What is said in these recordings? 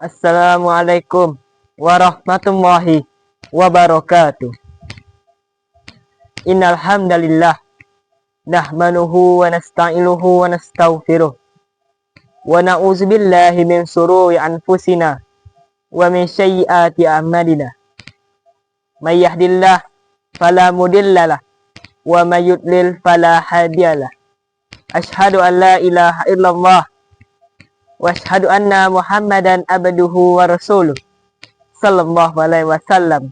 Assalamualaikum warahmatullahi wabarakatuh. Innal hamdalillah nahmanuhu wa nasta'inuhu wa nastaghfiruh wa na'udzu billahi min shururi anfusina wa min sayyiati a'malina. May yahdihillahu fala mudhillalah wa may yudlil fala hadiyalah. Asyhadu an la ilaha illallah wa asyhadu anna Muhammadan abduhu wa rasuluh sallallahu alaihi wasallam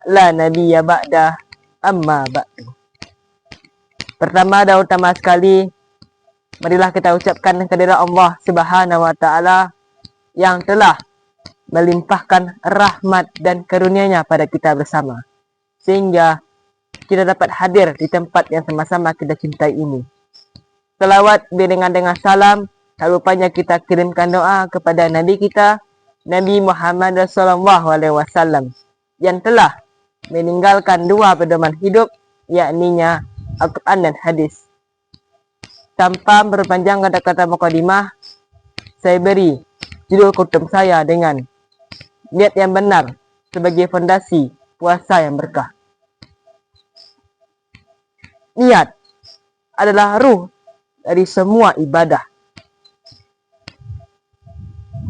la nabiyya ba'da amma ba'du. Pertama dan utama sekali, marilah kita ucapkan kehadirat Allah Subhanahu wa taala yang telah melimpahkan rahmat dan karunia-Nya pada kita bersama, sehingga kita dapat hadir di tempat yang sama-sama kita cintai ini. Selawat dengan salam, tak lupanya kita kirimkan doa kepada Nabi kita, Nabi Muhammad sallallahu alaihi wasallam, yang telah meninggalkan dua pedoman hidup, yakninya Al-Quran dan hadis. Tanpa berpanjang kata-kata mukadimah, saya beri judul kutub saya dengan niat yang benar sebagai fondasi puasa yang berkah. Niat adalah ruh dari semua ibadah.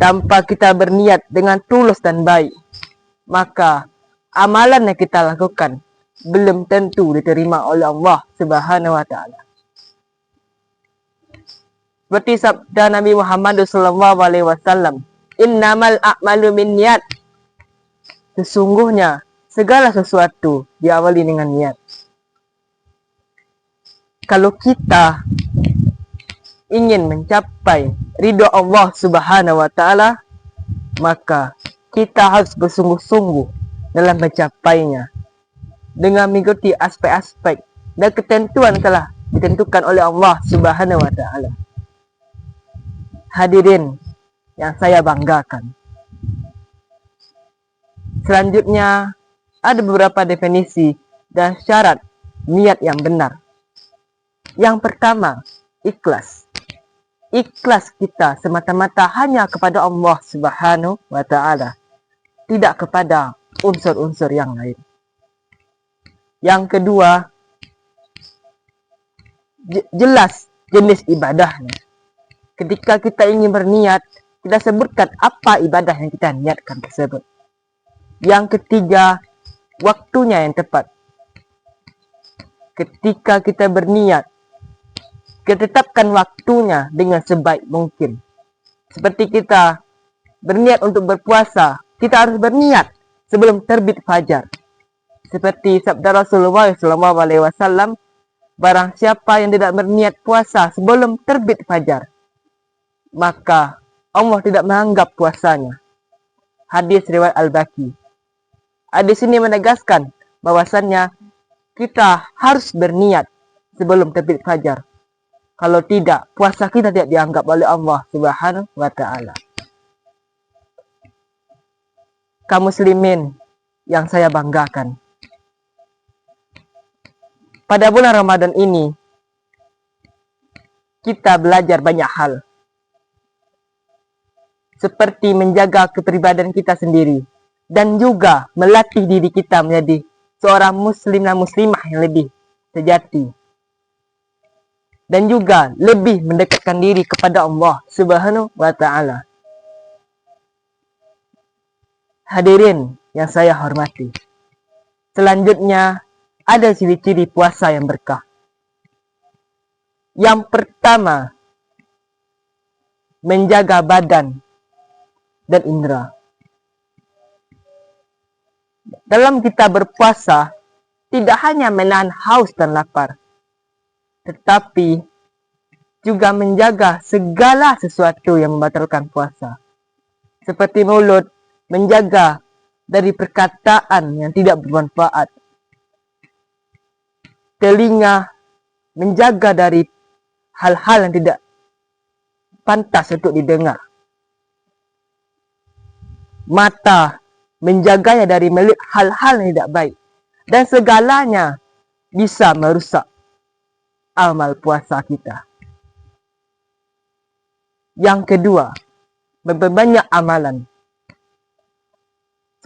Tanpa kita berniat dengan tulus dan baik, maka amalan yang kita lakukan belum tentu diterima oleh Allah Subhanahu wa taala. Seperti sabda Nabi Muhammad SAW, "Innamal a'malu binniyat." Sesungguhnya segala sesuatu diawali dengan niat. Kalau kita ingin mencapai ridho Allah Subhanahu wa taala, maka kita harus bersungguh-sungguh dalam mencapainya dengan mengikuti aspek-aspek dan ketentuan telah ditentukan oleh Allah Subhanahu wa taala. Hadirin yang saya banggakan, selanjutnya ada beberapa definisi dan syarat niat yang benar. Yang pertama, ikhlas. Ikhlas kita semata-mata hanya kepada Allah Subhanahu wa taala, tidak kepada unsur-unsur yang lain. Yang kedua, jelas jenis ibadahnya. Ketika kita ingin berniat, kita sebutkan apa ibadah yang kita niatkan tersebut. Yang ketiga, waktunya yang tepat. Ketika kita berniat, kita tetapkan waktunya dengan sebaik mungkin. Seperti kita berniat untuk berpuasa, kita harus berniat sebelum terbit fajar. Seperti sabda Rasulullah SAW, barang siapa yang tidak berniat puasa sebelum terbit fajar, maka Allah tidak menganggap puasanya. Hadis riwayat Al-Baqi. Hadis ini menegaskan bahwasannya kita harus berniat sebelum terbit fajar. Kalau tidak, puasa kita tidak dianggap oleh Allah Subhanahu wa taala. Kaum muslimin yang saya banggakan, pada bulan Ramadan ini kita belajar banyak hal, seperti menjaga kepribadian kita sendiri dan juga melatih diri kita menjadi seorang muslim dan muslimah yang lebih sejati, dan juga lebih mendekatkan diri kepada Allah Subhanahu wa taala. Hadirin yang saya hormati, selanjutnya ada ciri-ciri puasa yang berkah. Yang pertama, menjaga badan dan indera. Dalam kita berpuasa, tidak hanya menahan haus dan lapar, tetapi juga menjaga segala sesuatu yang membatalkan puasa. Seperti mulut, menjaga dari perkataan yang tidak bermanfaat. Telinga, menjaga dari hal-hal yang tidak pantas untuk didengar. Mata, menjaganya dari melihat hal-hal yang tidak baik. Dan segalanya bisa merusak amal puasa kita. Yang kedua, memperbanyak amalan.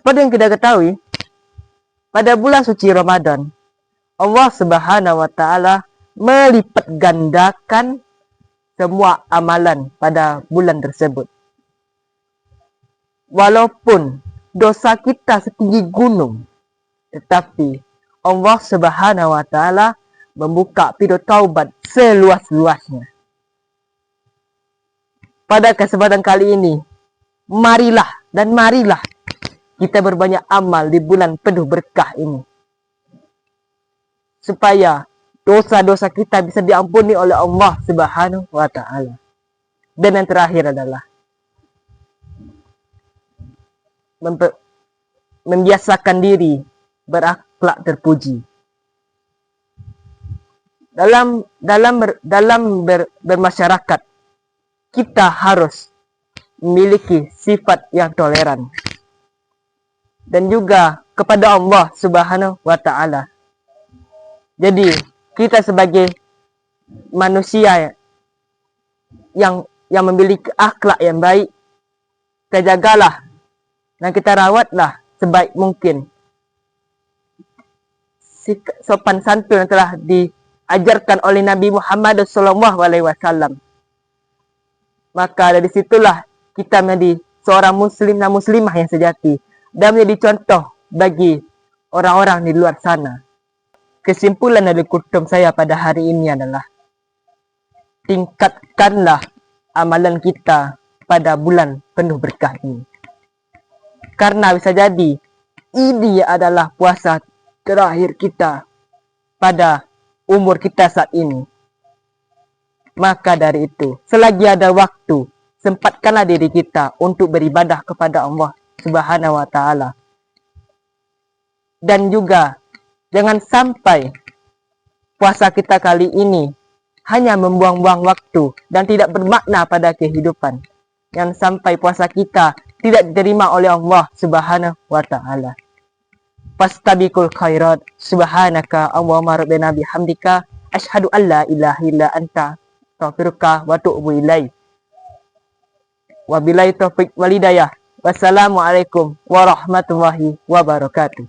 Seperti yang kita ketahui, pada bulan suci Ramadan, Allah Subhanahu wa taala melipat gandakan semua amalan pada bulan tersebut. Walaupun dosa kita setinggi gunung, tetapi Allah Subhanahu wa taala membuka pintu taubat seluas-luasnya. Pada kesempatan kali ini, marilah kita berbanyak amal di bulan penuh berkah ini, supaya dosa-dosa kita bisa diampuni oleh Allah Subhanahu wa taala. Dan yang terakhir adalah membiasakan diri berakhlak terpuji. Dalam bermasyarakat, kita harus memiliki sifat yang toleran. Dan juga kepada Allah Subhanahu wa taala. Jadi, kita sebagai manusia yang memiliki akhlak yang baik, kita jagalah dan kita rawatlah sebaik mungkin sopan santun yang telah diajarkan oleh Nabi Muhammad SAW. Maka dari situlah kita menjadi seorang muslim dan muslimah yang sejati dan menjadi contoh bagi orang-orang di luar sana. Kesimpulan dari kutum saya pada hari ini adalah tingkatkanlah amalan kita pada bulan penuh berkah ini. Karena bisa jadi ini adalah puasa terakhir kita pada umur kita saat ini. Maka dari itu, selagi ada waktu, sempatkanlah diri kita untuk beribadah kepada Allah Subhanahu wa taala. Dan juga jangan sampai puasa kita kali ini hanya membuang-buang waktu dan tidak bermakna pada kehidupan. Jangan sampai puasa kita tidak diterima oleh Allah Subhanahu wa taala. Fastabiqul khairat. Subhanaka Allahumma rabbana bihamdika asyhadu an la ilaha illa anta astaghfiruka wa atubu ilaik. Wabillahi taufiq wal hidayah. Wassalamualaikum warahmatullahi wabarakatuh.